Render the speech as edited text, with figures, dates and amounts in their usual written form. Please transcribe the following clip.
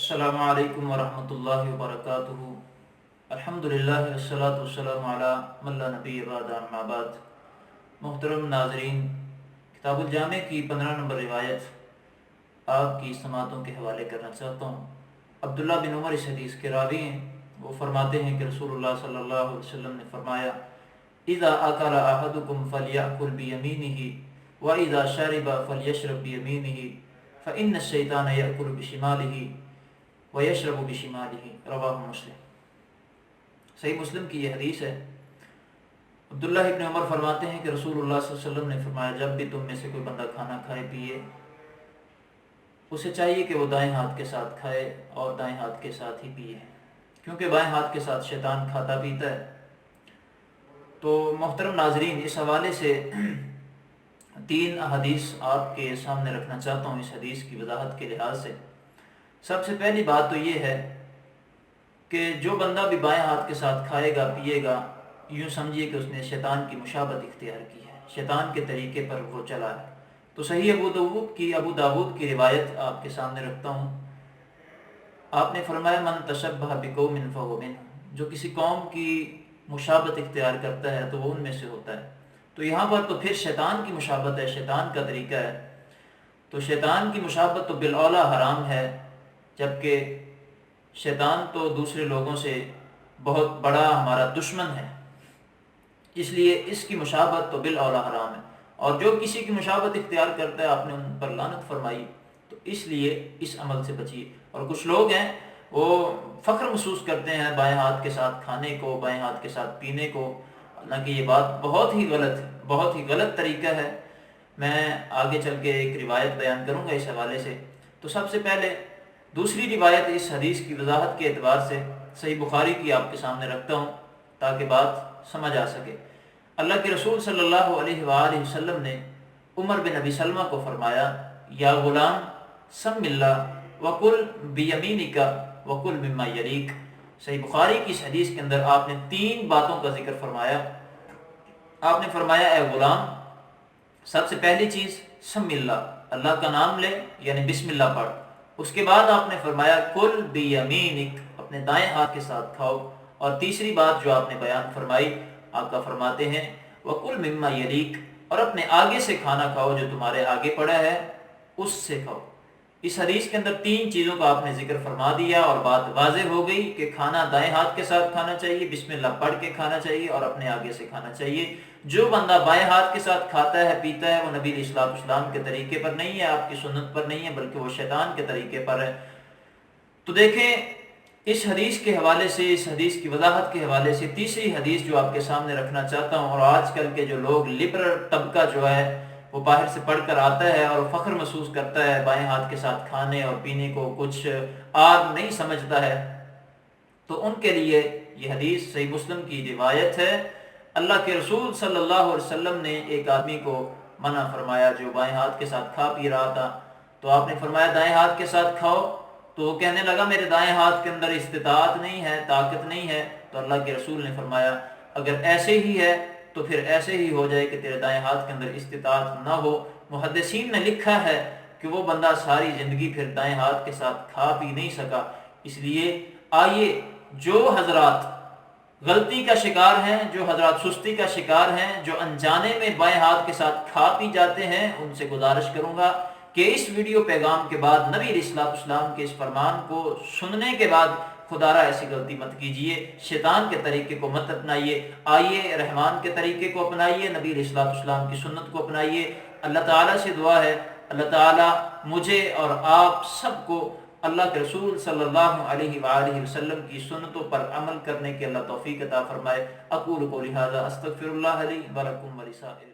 السلام علیکم ورحمۃ اللہ وبرکاتہ۔ الحمدللہ والصلاۃ والسلام علی من لا نبی بعد، اما بعد۔ محترم ناظرین، کتاب الجامع کی 15 نمبر روایت آپ کی سماعتوں کے حوالے کرنا چاہتا ہوں۔ عبداللہ بن عمر اس حدیث کے راوی ہیں۔ وہ فرماتے ہیں کہ رسول اللہ صلی اللہ علیہ وسلم نے فرمایا، اذا اکل احدکم فلیأکل بیمینہ واذا شرب فلیشرب بیمینہ فإن الشیطان یأکل بشمالہ وَيَشْرَبُ بِشِمَالِهِ، رواہ مسلم۔ صحیح مسلم کی یہ حدیث ہے۔ عبداللہ ابن عمر فرماتے ہیں کہ رسول اللہ صلی اللہ علیہ وسلم نے فرمایا، جب بھی تم میں سے کوئی بندہ کھانا کھائے پیے، اسے چاہیے کہ وہ دائیں ہاتھ کے ساتھ کھائے اور دائیں ہاتھ کے ساتھ ہی پیے، کیونکہ بائیں ہاتھ کے ساتھ شیطان کھاتا پیتا ہے۔ تو محترم ناظرین، اس حوالے سے 3 احادیث آپ کے سامنے رکھنا چاہتا ہوں اس حدیث کی وضاحت کے لحاظ سے۔ سب سے پہلی بات تو یہ ہے کہ جو بندہ بھی بائیں ہاتھ کے ساتھ کھائے گا پیے گا، یوں سمجھیے کہ اس نے شیطان کی مشابہت اختیار کی ہے، شیطان کے طریقے پر وہ چلا ہے۔ تو صحیح ابو داود کی روایت آپ کے سامنے رکھتا ہوں۔ آپ نے فرمایا، من تشبہ بقوم فہو منہم، جو کسی قوم کی مشابہت اختیار کرتا ہے تو وہ ان میں سے ہوتا ہے۔ تو یہاں پر تو پھر شیطان کی مشابہت ہے، شیطان کا طریقہ ہے۔ تو شیطان کی مشابہت تو بالاولیٰ حرام ہے، جبکہ شیطان تو دوسرے لوگوں سے بہت بڑا ہمارا دشمن ہے، اس لیے اس کی مشابہت تو بالاولیٰ حرام ہے۔ اور جو کسی کی مشابہت اختیار کرتا ہے، آپ نے ان پر لعنت فرمائی، تو اس لیے اس عمل سے بچیے۔ اور کچھ لوگ ہیں وہ فخر محسوس کرتے ہیں بائیں ہاتھ کے ساتھ کھانے کو، بائیں ہاتھ کے ساتھ پینے کو، حالانکہ یہ بات بہت ہی غلط ہے، بہت ہی غلط طریقہ ہے۔ میں آگے چل کے ایک روایت بیان کروں گا اس حوالے سے۔ تو سب سے پہلے دوسری روایت اس حدیث کی وضاحت کے اعتبار سے صحیح بخاری کی آپ کے سامنے رکھتا ہوں تاکہ بات سمجھ آ سکے۔ اللہ کے رسول صلی اللہ علیہ وآلہ وسلم نے عمر بن ابی سلمہ کو فرمایا، یا غلام سم اللہ وکل بیمینک وکل مما یلیک۔ صحیح بخاری کی اس حدیث کے اندر آپ نے 3 باتوں کا ذکر فرمایا۔ آپ نے فرمایا، اے غلام، سب سے پہلی چیز سم اللہ، اللہ کا نام لے، یعنی بسم اللہ پڑھ۔ اس کے بعد آپ نے فرمایا، کل بیمینک، اپنے دائیں ہاتھ کے ساتھ کھاؤ۔ اور تیسری بات جو آپ نے بیان فرمائی، آقا فرماتے ہیں، وَقُلْ مِمَّا يَلِيكَ، اور اپنے آگے سے کھانا کھاؤ، جو تمہارے آگے پڑا ہے اس سے کھاؤ۔ اس حدیث کے اندر 3 چیزوں کا آپ نے ذکر فرما دیا اور بات واضح ہو گئی کہ کھانا دائیں ہاتھ کے ساتھ کھانا چاہیے، بسم اللہ پڑھ کے کھانا چاہیے اور اپنے آگے سے کھانا چاہیے۔ جو بندہ بائیں ہاتھ کے ساتھ کھاتا ہے پیتا ہے، وہ نبی علیہ الصلوۃ والسلام کے طریقے پر نہیں ہے، آپ کی سنت پر نہیں ہے، بلکہ وہ شیطان کے طریقے پر ہے۔ تو دیکھیں، اس حدیث کے حوالے سے، اس حدیث کی وضاحت کے حوالے سے تیسری حدیث جو آپ کے سامنے رکھنا چاہتا ہوں، اور آج کل کے جو لوگ لبرل طبقہ جو ہے وہ باہر سے پڑھ کر آتا ہے اور فخر محسوس کرتا ہے بائیں ہاتھ کے ساتھ کھانے اور پینے کو، کچھ آگ نہیں سمجھتا ہے، تو ان کے لیے یہ حدیث صحیح مسلم کی روایت ہے۔ اللہ کے رسول صلی اللہ علیہ وسلم نے ایک آدمی کو منع فرمایا جو بائیں ہاتھ کے ساتھ کھا پی رہا تھا، تو آپ نے فرمایا دائیں ہاتھ کے ساتھ کھاؤ۔ تو وہ کہنے لگا، میرے دائیں ہاتھ کے اندر استطاعت نہیں ہے، طاقت نہیں ہے۔ تو اللہ کے رسول نے فرمایا، اگر ایسے ہی ہے تو پھر ایسے ہی ہو جائے کہ تیرے دائیں ہاتھ کے اندر استطاعت نہ ہو۔ محدثین نے لکھا ہے کہ وہ بندہ ساری زندگی پھر دائیں ہاتھ کے ساتھ کھا پی نہیں سکا۔ اس لیے آئیے، جو حضرات غلطی کا شکار ہیں، جو حضرات سستی کا شکار ہیں، جو انجانے میں بائیں ہاتھ کے ساتھ کھا پی جاتے ہیں، ان سے گزارش کروں گا کہ اس ویڈیو پیغام کے بعد نبی علیہ الصلوۃ والسلام کے اس فرمان کو سننے کے بعد خدا را ایسی غلطی مت کیجیے، شیطان کے طریقے کو مت اپنائیے، آئیے رحمان کے طریقے کو اپنائیے، نبی علیہ الصلوۃ والسلام کی سنت کو اپنائیے۔ اللہ تعالیٰ سے دعا ہے، اللہ تعالیٰ مجھے اور آپ سب کو اللہ کے رسول صلی اللہ علیہ وآلہ وسلم کی سنتوں پر عمل کرنے کی اللہ توفیق عطا فرمائے۔ اقول قولی ھذا استغفر اللہ لی ولکم ولسائر